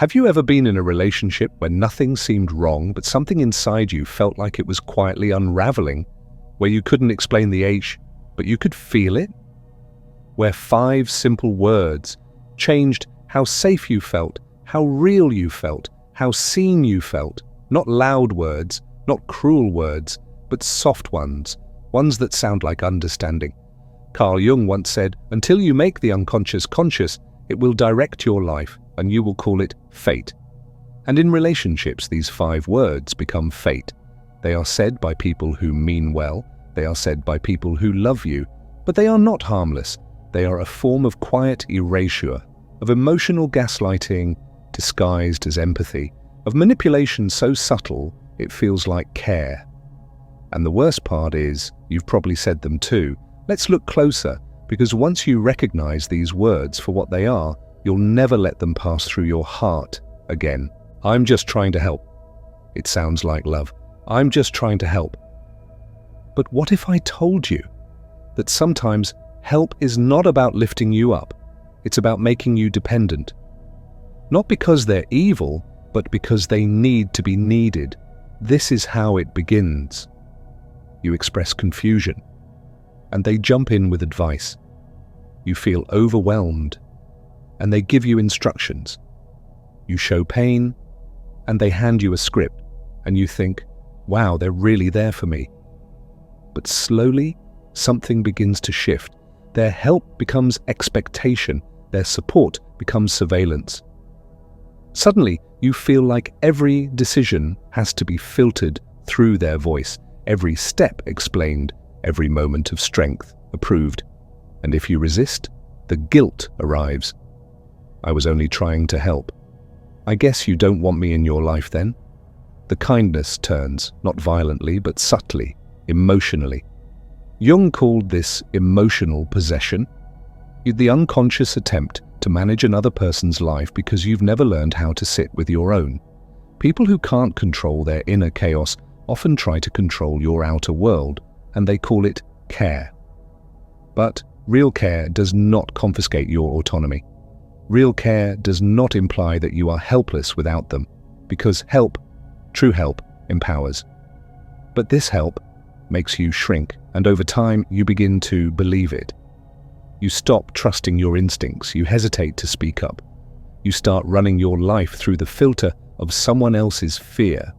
Have you ever been in a relationship where nothing seemed wrong, but something inside you felt like it was quietly unraveling, where you couldn't explain the H, but you could feel it? Where 5 simple words changed how safe you felt, how real you felt, how seen you felt. Not loud words, not cruel words, but soft ones, ones that sound like understanding. Carl Jung once said, "Until you make the unconscious conscious, it will direct your life, and you will call it fate." And in relationships, these 5 words become fate. They are said by people who mean well, they are said by people who love you, but they are not harmless. They are a form of quiet erasure, of emotional gaslighting disguised as empathy, of manipulation so subtle it feels like care. And the worst part is, you've probably said them too. Let's look closer, because once you recognize these words for what they are, you'll never let them pass through your heart again. I'm just trying to help. It sounds like love. I'm just trying to help. But what if I told you that sometimes help is not about lifting you up, it's about making you dependent? Not because they're evil, but because they need to be needed. This is how it begins. You express confusion, and they jump in with advice. You feel overwhelmed, and they give you instructions. You show pain, and they hand you a script, and you think, wow, they're really there for me. But slowly, something begins to shift. Their help becomes expectation. Their support becomes surveillance. Suddenly, you feel like every decision has to be filtered through their voice, every step explained, every moment of strength approved. And if you resist, the guilt arrives. I was only trying to help. I guess you don't want me in your life then? The kindness turns, not violently, but subtly, emotionally. Jung called this emotional possession. The unconscious attempt to manage another person's life because you've never learned how to sit with your own. People who can't control their inner chaos often try to control your outer world, and they call it care. But real care does not confiscate your autonomy. Real care does not imply that you are helpless without them, because help, true help, empowers. But this help makes you shrink, and over time you begin to believe it. You stop trusting your instincts, you hesitate to speak up. You start running your life through the filter of someone else's fear.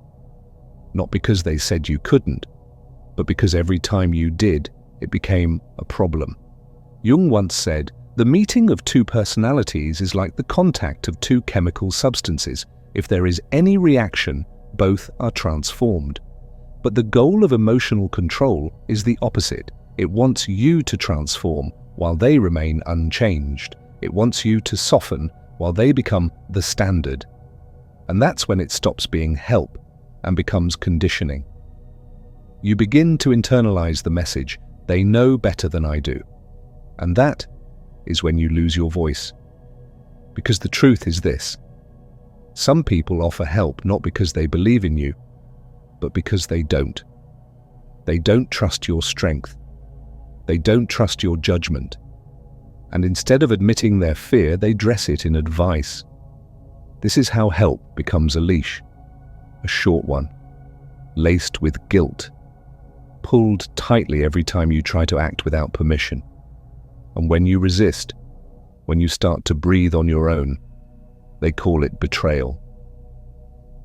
Not because they said you couldn't, but because every time you did, it became a problem. Jung once said, "The meeting of 2 personalities is like the contact of 2 chemical substances. If there is any reaction, both are transformed." But the goal of emotional control is the opposite. It wants you to transform while they remain unchanged. It wants you to soften while they become the standard. And that's when it stops being help and becomes conditioning. You begin to internalize the message, "They know better than I do." And that is when you lose your voice. Because the truth is this: some people offer help not because they believe in you, but because they don't. They don't trust your strength. They don't trust your judgment. And instead of admitting their fear, they dress it in advice. This is how help becomes a leash, a short one, laced with guilt, pulled tightly every time you try to act without permission. And when you resist, when you start to breathe on your own, they call it betrayal.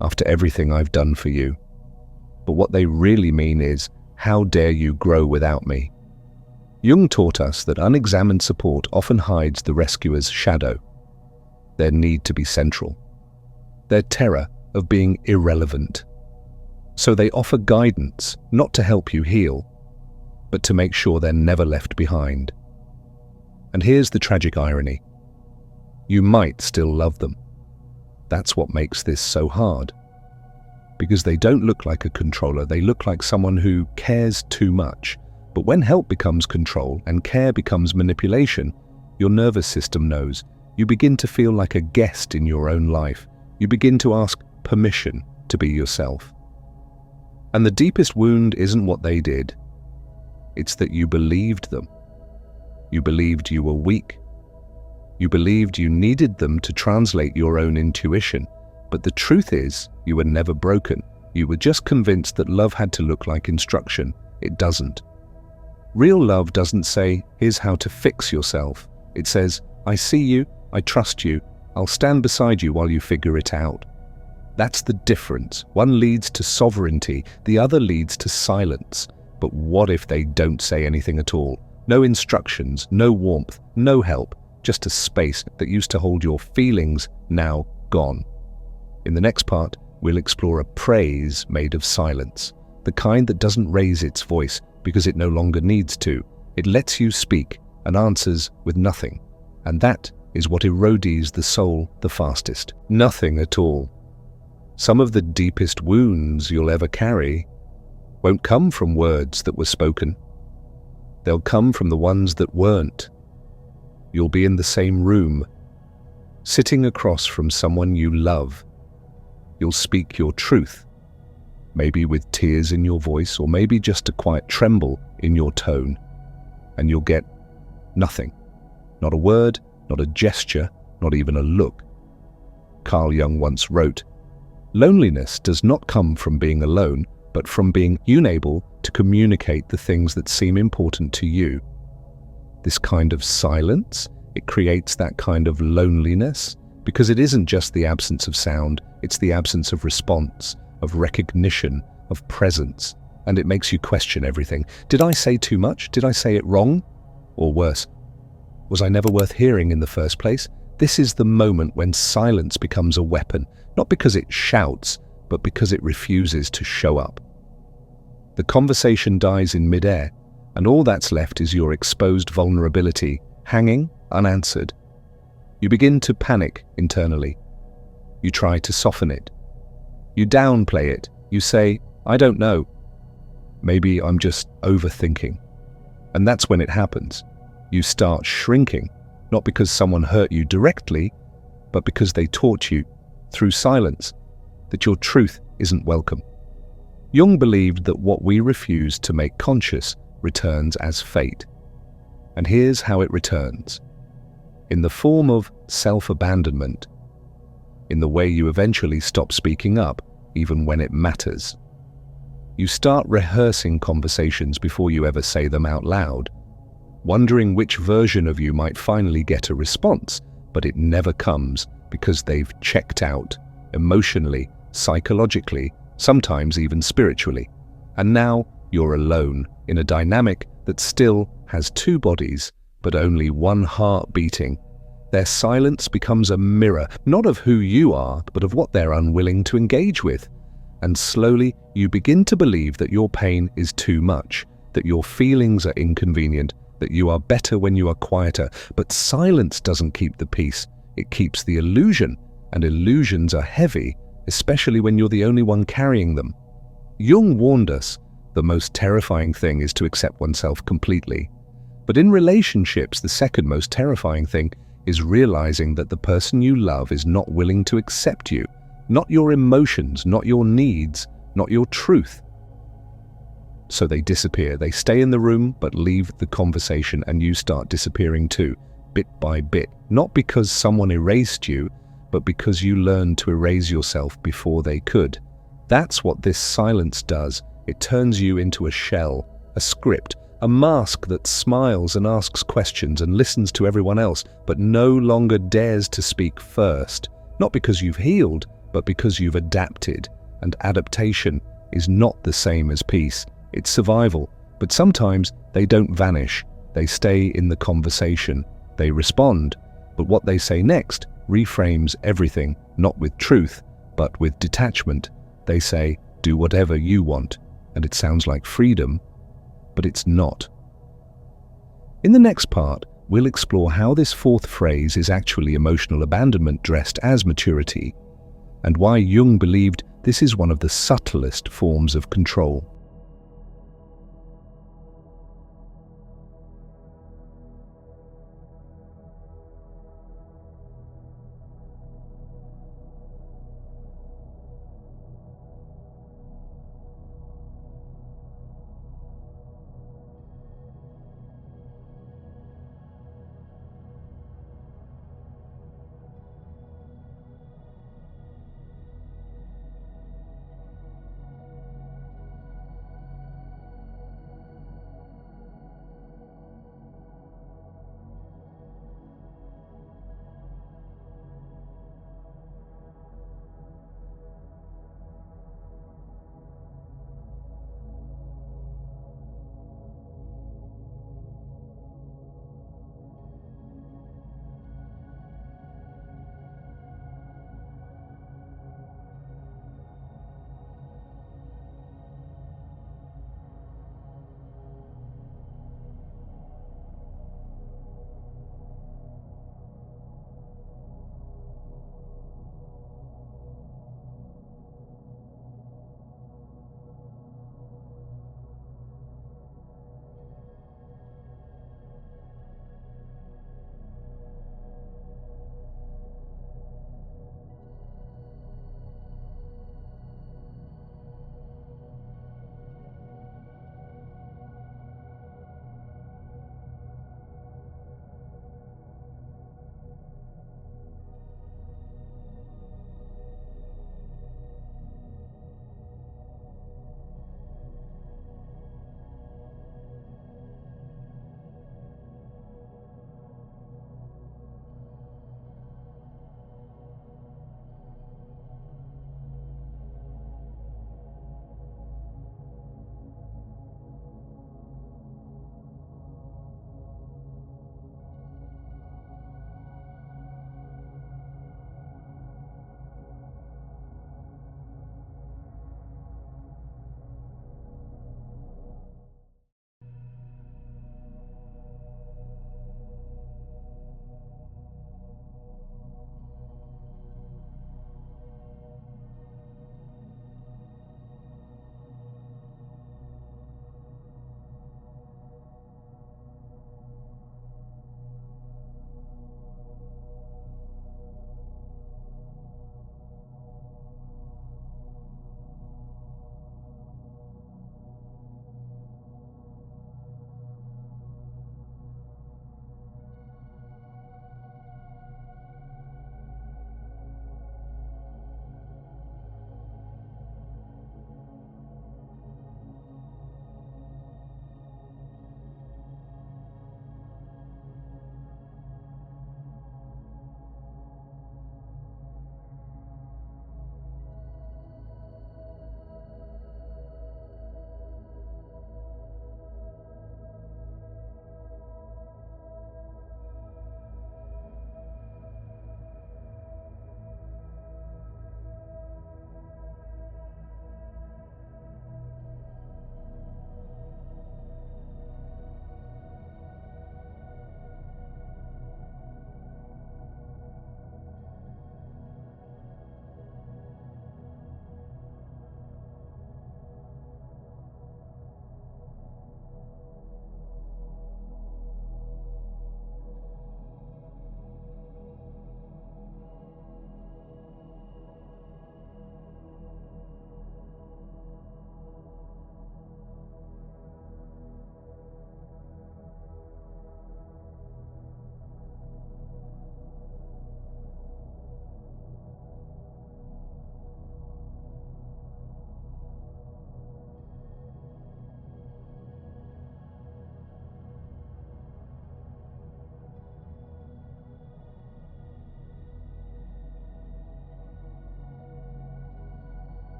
After everything I've done for you. But what they really mean is, how dare you grow without me? Jung taught us that unexamined support often hides the rescuer's shadow, their need to be central, their terror of being irrelevant. So they offer guidance, not to help you heal, but to make sure they're never left behind. And here's the tragic irony. You might still love them. That's what makes this so hard. Because they don't look like a controller, they look like someone who cares too much. But when help becomes control and care becomes manipulation, your nervous system knows. You begin to feel like a guest in your own life. You begin to ask permission to be yourself. And the deepest wound isn't what they did. It's that you believed them. You believed you were weak. You believed you needed them to translate your own intuition, but the truth is, you were never broken. You were just convinced that love had to look like instruction. It doesn't. Real love doesn't say, here's how to fix yourself. It says, I see you, I trust you, I'll stand beside you while you figure it out. That's the difference. One leads to sovereignty, the other leads to silence. But what if they don't say anything at all? No instructions, no warmth, no help, just a space that used to hold your feelings, now gone. In the next part, we'll explore a praise made of silence, the kind that doesn't raise its voice because it no longer needs to. It lets you speak and answers with nothing. And that is what erodes the soul the fastest. Nothing at all. Some of the deepest wounds you'll ever carry won't come from words that were spoken. They'll come from the ones that weren't. You'll be in the same room, sitting across from someone you love. You'll speak your truth, maybe with tears in your voice, or maybe just a quiet tremble in your tone. And you'll get nothing. Not a word, not a gesture, not even a look. Carl Jung once wrote, "Loneliness does not come from being alone, but from being unable to communicate the things that seem important to you." This kind of silence, it creates that kind of loneliness, because it isn't just the absence of sound, it's the absence of response, of recognition, of presence, and it makes you question everything. Did I say too much? Did I say it wrong? Or worse, was I never worth hearing in the first place? This is the moment when silence becomes a weapon, not because it shouts, but because it refuses to show up. The conversation dies in midair, and all that's left is your exposed vulnerability, hanging unanswered. You begin to panic internally. You try to soften it. You downplay it. You say, I don't know. Maybe I'm just overthinking. And that's when it happens. You start shrinking, not because someone hurt you directly, but because they taught you, through silence, that your truth isn't welcome. Jung believed that what we refuse to make conscious returns as fate. And here's how it returns. In the form of self-abandonment, in the way you eventually stop speaking up, even when it matters. You start rehearsing conversations before you ever say them out loud, wondering which version of you might finally get a response, but it never comes because they've checked out, emotionally, psychologically, sometimes even spiritually. And now you're alone in a dynamic that still has two bodies, but only one heart beating. Their silence becomes a mirror, not of who you are, but of what they're unwilling to engage with. And slowly, you begin to believe that your pain is too much, that your feelings are inconvenient, that you are better when you are quieter. But silence doesn't keep the peace, it keeps the illusion, and illusions are heavy, especially when you're the only one carrying them. Jung warned us, the most terrifying thing is to accept oneself completely. But in relationships, the second most terrifying thing is realizing that the person you love is not willing to accept you, not your emotions, not your needs, not your truth. So they disappear. They stay in the room, but leave the conversation, and you start disappearing too, bit by bit. Not because someone erased you, but because you learned to erase yourself before they could. That's what this silence does. It turns you into a shell, a script, a mask that smiles and asks questions and listens to everyone else, but no longer dares to speak first. Not because you've healed, but because you've adapted. And adaptation is not the same as peace. It's survival. But sometimes they don't vanish. They stay in the conversation. They respond. But what they say next reframes everything, not with truth, but with detachment. They say, do whatever you want. And it sounds like freedom, but it's not. In the next part, we'll explore how this fourth phrase is actually emotional abandonment dressed as maturity, and why Jung believed this is one of the subtlest forms of control.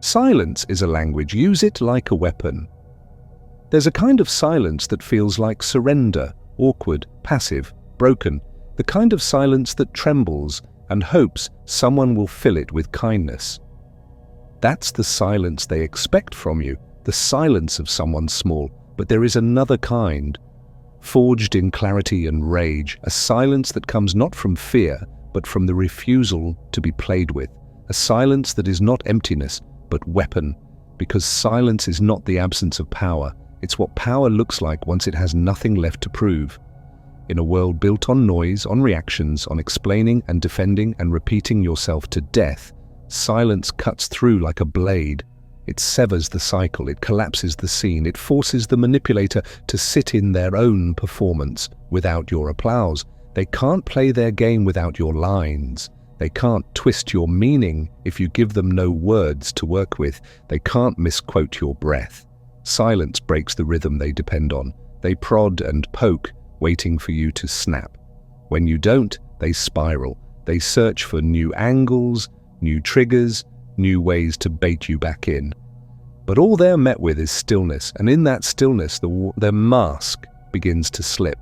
Silence is a language. Use it like a weapon. There's a kind of silence that feels like surrender, awkward, passive, broken, the kind of silence that trembles and hopes someone will fill it with kindness. That's the silence they expect from you, the silence of someone small. But there is another kind, forged in clarity and rage, a silence that comes not from fear, but from the refusal to be played with, a silence that is not emptiness, but weapon, because silence is not the absence of power, it's what power looks like once it has nothing left to prove. In a world built on noise, on reactions, on explaining and defending and repeating yourself to death, silence cuts through like a blade. It severs the cycle, it collapses the scene, it forces the manipulator to sit in their own performance without your applause. They can't play their game without your lines. They can't twist your meaning if you give them no words to work with. They can't misquote your breath. Silence breaks the rhythm they depend on. They prod and poke, waiting for you to snap. When you don't, they spiral. They search for new angles, new triggers, new ways to bait you back in. But all they're met with is stillness, and in that stillness, their mask begins to slip.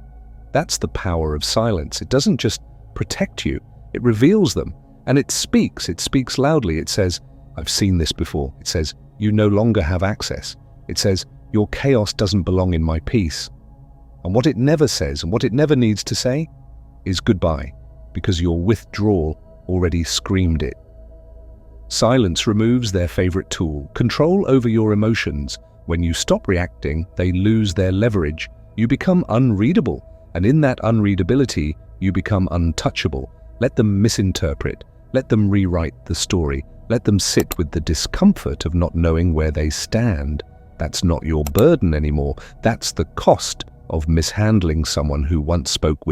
That's the power of silence. It doesn't just protect you, it reveals them, and it speaks loudly. It says, "I've seen this before." It says, "You no longer have access." It says, "Your chaos doesn't belong in my peace." And what it never says, and what it never needs to say, is goodbye, because your withdrawal already screamed it. Silence removes their favorite tool, control over your emotions. When you stop reacting, they lose their leverage. You become unreadable, and in that unreadability, you become untouchable. Let them misinterpret. Let them rewrite the story. Let them sit with the discomfort of not knowing where they stand. That's not your burden anymore. That's the cost of mishandling someone who once spoke with